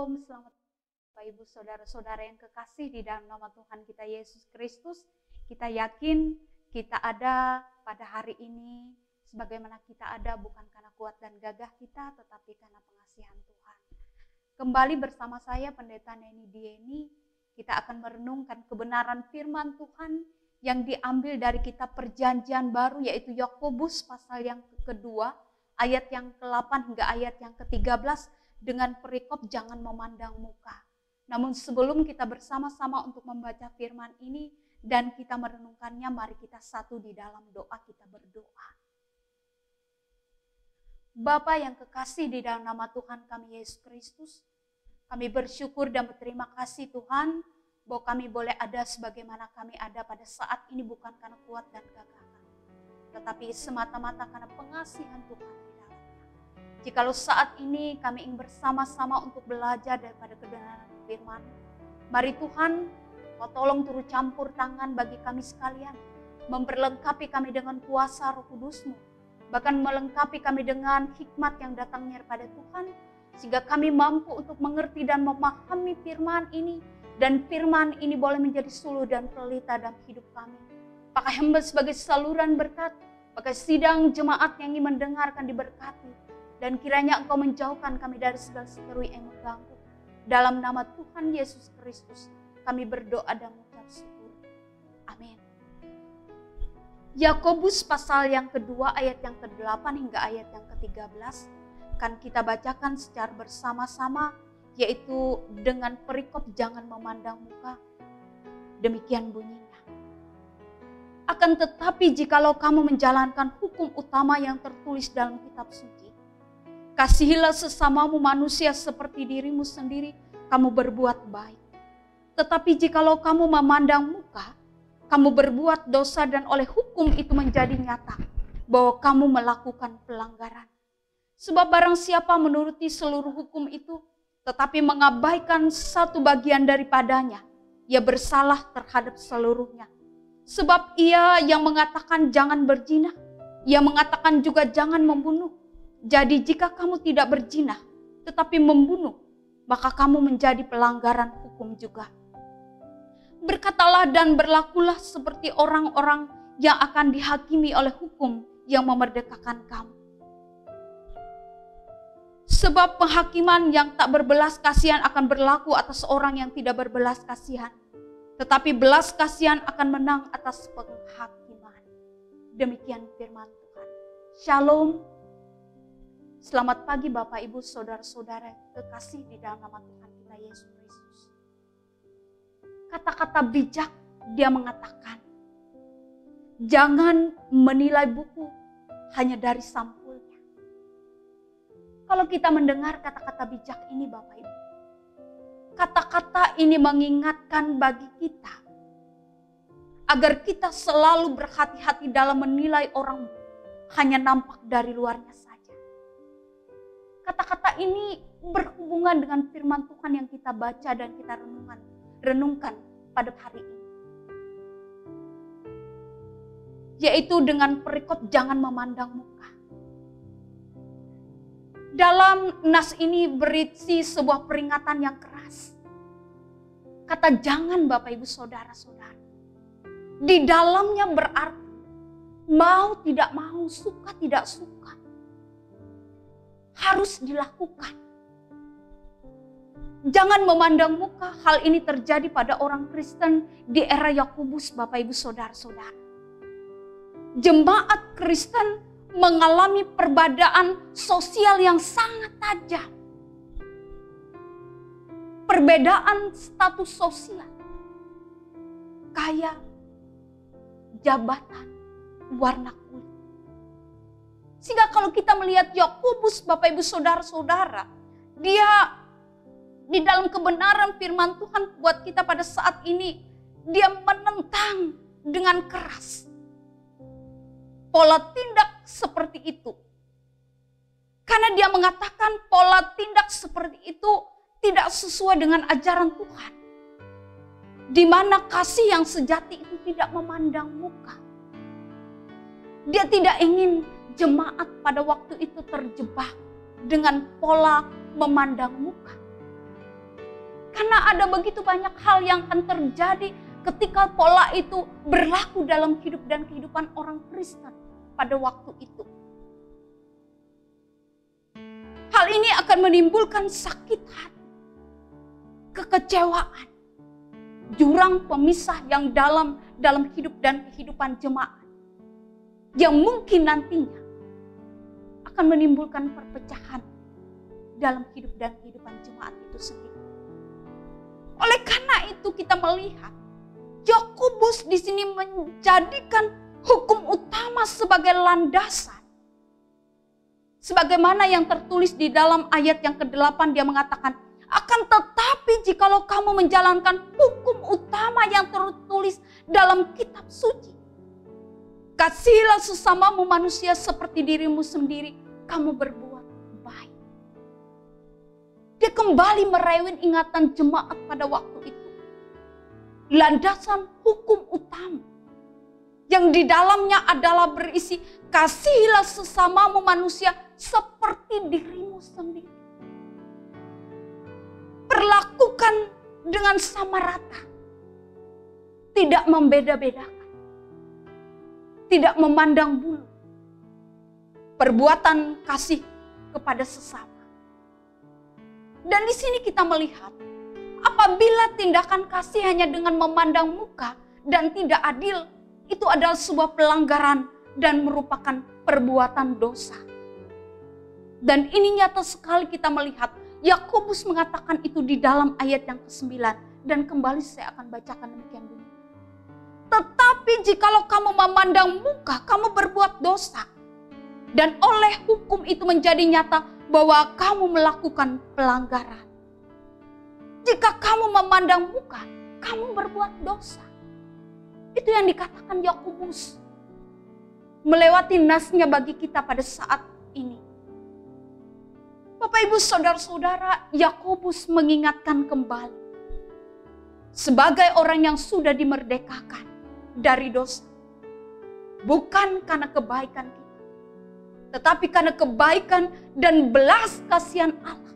Shalom, selamat Bapak Ibu Saudara-saudara yang kekasih di dalam nama Tuhan kita Yesus Kristus. Kita yakin kita ada pada hari ini sebagaimana kita ada bukan karena kuat dan gagah kita, tetapi karena pengasihan Tuhan. Kembali bersama saya Pendeta Neni Dieni, kita akan merenungkan kebenaran firman Tuhan yang diambil dari kitab Perjanjian Baru, yaitu Yakobus pasal yang kedua, ayat yang ke-8 hingga ayat yang ke-13 dengan perikop jangan memandang muka. Namun sebelum kita bersama-sama untuk membaca firman ini dan kita merenungkannya, mari kita satu di dalam doa, kita berdoa. Bapa yang kekasih di dalam nama Tuhan kami Yesus Kristus, kami bersyukur dan berterima kasih Tuhan bahwa kami boleh ada sebagaimana kami ada pada saat ini bukan karena kuat dan gagah kami, tetapi semata-mata karena pengasihan Tuhan di dalamnya. Jikalau saat ini kami ingin bersama-sama untuk belajar daripada kebenaran firman, mari Tuhan Kau tolong turut campur tangan bagi kami sekalian, memperlengkapi kami dengan kuasa Roh Kudus-Mu, bahkan melengkapi kami dengan hikmat yang datangnya daripada Tuhan, sehingga kami mampu untuk mengerti dan memahami firman ini, dan firman ini boleh menjadi suluh dan pelita dalam hidup kami. Pakai hamba sebagai saluran berkat, pakai sidang jemaat yang ingin mendengarkan diberkati, dan kiranya Engkau menjauhkan kami dari segala seterui yang mengganggu. Dalam nama Tuhan Yesus Kristus, kami berdoa dan mengucap syukur. Amin. Yakobus pasal yang kedua ayat yang ke-8 hingga ayat yang ke-13 akan kita bacakan secara bersama-sama, yaitu dengan perikop jangan memandang muka. Demikian bunyinya. Akan tetapi jikalau kamu menjalankan hukum utama yang tertulis dalam kitab suci, kasihilah sesamamu manusia seperti dirimu sendiri, kamu berbuat baik. Tetapi jikalau kamu memandang muka, kamu berbuat dosa dan oleh hukum itu menjadi nyata bahwa kamu melakukan pelanggaran. Sebab barang siapa menuruti seluruh hukum itu, tetapi mengabaikan satu bagian daripadanya, ia bersalah terhadap seluruhnya. Sebab ia yang mengatakan jangan berzina, ia mengatakan juga jangan membunuh. Jadi jika kamu tidak berzina, tetapi membunuh, maka kamu menjadi pelanggaran hukum juga. Berkatalah dan berlakulah seperti orang-orang yang akan dihakimi oleh hukum yang memerdekakan kamu. Sebab penghakiman yang tak berbelas kasihan akan berlaku atas orang yang tidak berbelas kasihan, tetapi belas kasihan akan menang atas penghakiman. Demikian firman Tuhan. Shalom. Selamat pagi Bapak Ibu Saudara-saudara kekasih di dalam nama Tuhan kita Yesus Kristus. Kata-kata bijak dia mengatakan, jangan menilai buku hanya dari sampulnya. Kalau kita mendengar kata-kata bijak ini Bapak Ibu, kata-kata ini mengingatkan bagi kita agar kita selalu berhati-hati dalam menilai orang hanya nampak dari luarnya saja. Kata-kata ini berhubungan dengan firman Tuhan yang kita baca dan kita renungkan pada hari ini. Yaitu dengan perikop jangan memandang muka. Dalam nas ini berisi sebuah peringatan yang keras. Kata jangan Bapak Ibu Saudara-saudara. Di dalamnya berarti mau tidak mau, suka tidak suka, harus dilakukan. Jangan memandang muka. Hal ini terjadi pada orang Kristen di era Yakobus Bapak Ibu Saudara-saudara. Jemaat Kristen mengalami perbedaan sosial yang sangat tajam. Perbedaan status sosial, kaya, jabatan, warna kulit. Sehingga kalau kita melihat Yakobus Bapak Ibu Saudara-saudara, dia di dalam kebenaran firman Tuhan buat kita pada saat ini, dia menentang dengan keras pola tindak seperti itu. Karena dia mengatakan pola tindak seperti itu tidak sesuai dengan ajaran Tuhan. Di mana kasih yang sejati itu tidak memandang muka. Dia tidak ingin jemaat pada waktu itu terjebak dengan pola memandang muka. karena ada begitu banyak hal yang akan terjadi ketika pola itu berlaku dalam hidup dan kehidupan orang Kristen pada waktu itu. Hal ini akan menimbulkan sakit hati, kekecewaan, jurang pemisah yang dalam hidup dan kehidupan jemaat, yang mungkin nantinya akan menimbulkan perpecahan dalam hidup dan kehidupan jemaat itu sendiri. Oleh karena itu kita melihat Yakobus di sini menjadikan hukum utama sebagai landasan. Sebagaimana yang tertulis di dalam ayat yang ke-8, dia mengatakan, akan tetapi jikalau kamu menjalankan hukum utama yang tertulis dalam kitab suci, kasihilah sesamamu manusia seperti dirimu sendiri, kamu berbuat baik. Dia kembali merewin ingatan jemaat pada waktu itu. Landasan hukum utama yang di dalamnya adalah berisi, kasihilah sesamamu manusia seperti dirimu sendiri. Perlakukan dengan sama rata. Tidak membeda-bedakan. Tidak memandang bulu. Perbuatan kasih kepada sesama. Dan di sini kita melihat, apabila tindakan kasih hanya dengan memandang muka dan tidak adil, itu adalah sebuah pelanggaran dan merupakan perbuatan dosa. Dan ini nyata sekali kita melihat, Yakobus mengatakan itu di dalam ayat yang ke-9. Dan kembali saya akan bacakan demikian dulu. Tetapi jikalau kamu memandang muka, kamu berbuat dosa. Dan oleh hukum itu menjadi nyata bahwa kamu melakukan pelanggaran. Jika kamu memandang muka, kamu berbuat dosa. Itu yang dikatakan Yakobus. Melewati nasnya bagi kita pada saat ini. Bapak Ibu Saudara-saudara, Yakobus mengingatkan kembali. Sebagai orang yang sudah dimerdekakan dari dosa. Bukan karena kebaikan kita. Tetapi karena kebaikan dan belas kasihan Allah.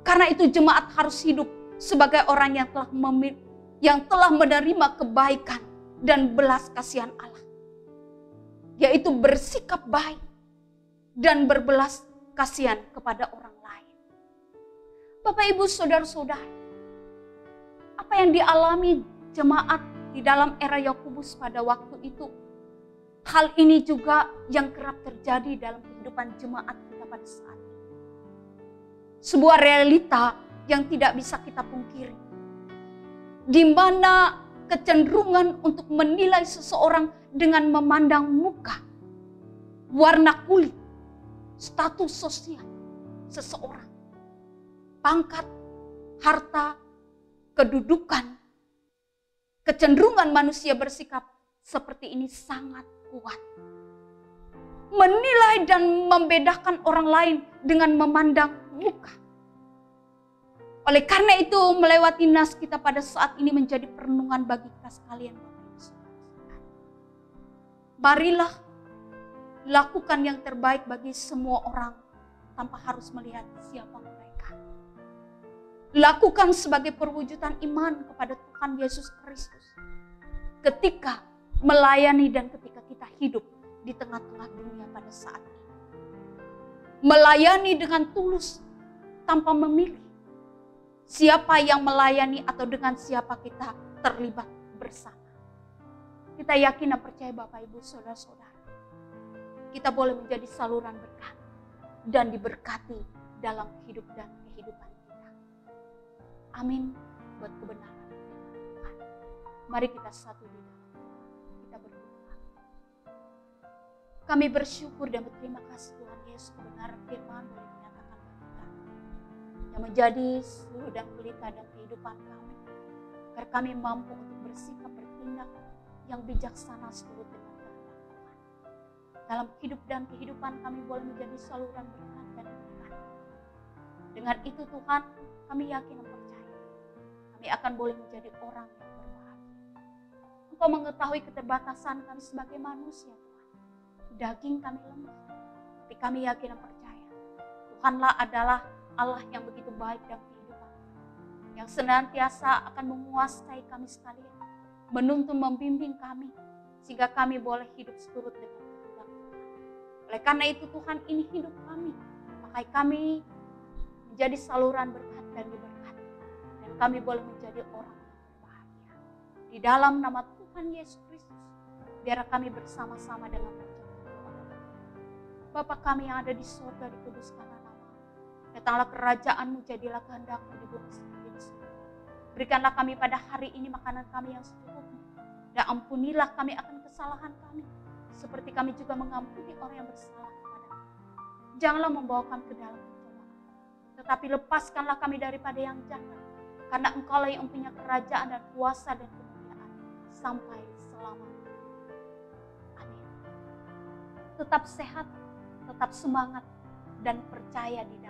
Karena itu jemaat harus hidup sebagai orang yang telah menerima kebaikan dan belas kasihan Allah. Yaitu bersikap baik dan berbelas kasihan kepada orang lain. Bapak Ibu Saudara-saudara, apa yang dialami jemaat di dalam era Yakobus pada waktu itu, hal ini juga yang kerap terjadi dalam kehidupan jemaat kita pada saat ini. Sebuah realita yang tidak bisa kita pungkiri. Di mana kecenderungan untuk menilai seseorang dengan memandang muka, warna kulit, status sosial seseorang, pangkat, harta, kedudukan, kecenderungan manusia bersikap seperti ini sangat kuat. Menilai dan membedakan orang lain dengan memandang muka. Oleh karena itu melewati nas kita pada saat ini menjadi perenungan bagi kita sekalian. Marilah lakukan yang terbaik bagi semua orang tanpa harus melihat siapa mereka. Lakukan sebagai perwujudan iman kepada Tuhan Yesus Kristus. Ketika melayani dan ketika kita hidup di tengah-tengah dunia pada saat ini. Melayani dengan tulus tanpa memilih siapa yang melayani atau dengan siapa kita terlibat bersama. Kita yakin dan percaya Bapak Ibu Saudara-saudara, kita boleh menjadi saluran berkat dan diberkati dalam hidup dan kehidupan kita. Amin buat kebenaran Tuhan. Mari kita satu di dalam. Kita berdoa. Kami bersyukur dan berterima kasih Tuhan Yesus kebenaran firman boleh dinyatakan bagi kami. Yang menjadi seluruh dan pelita dan kehidupan kami. Agar kami mampu untuk bersikap bertindak yang bijaksana seturut dengan kehendak Tuhan. Dalam hidup dan kehidupan kami boleh menjadi saluran berkat dan berkat. Dengan itu Tuhan, kami yakin dan percaya. Kami akan boleh menjadi orang yang berbahagia. Engkau mengetahui keterbatasan kami sebagai manusia Tuhan. Daging kami lemah. Tapi kami yakin dan percaya. Tuhanlah adalah Allah yang begitu baik dalam kehidupan kami. yang senantiasa akan menguasai kami sekalian, menuntun membimbing kami, sehingga kami boleh hidup seturut dengan kehendak Tuhan. Oleh karena itu Tuhan, ini hidup kami, pakai kami menjadi saluran berkat dan diberkati, dan kami boleh menjadi orang yang berbahagia. Di dalam nama Tuhan Yesus Kristus, biar kami bersama-sama dengan mengucapkan doa. Bapa kami yang ada di surga, dikuduskanlah nama-Mu. Datanglah kerajaan-Mu, jadilah kehendak-Mu di bumi seperti di surga. Berikanlah kami pada hari ini makanan kami yang secukupnya, dan ampunilah kami akan kesalahan kami, seperti kami juga mengampuni orang yang bersalah kepada kami. Janganlah membawa kami ke dalam pencobaan, tetapi lepaskanlah kami daripada yang jahat, karena Engkau-lah yang mempunyai kerajaan dan kuasa dan kemuliaan sampai selama-lamanya. Amin. Tetap sehat, tetap semangat, dan percaya di dalam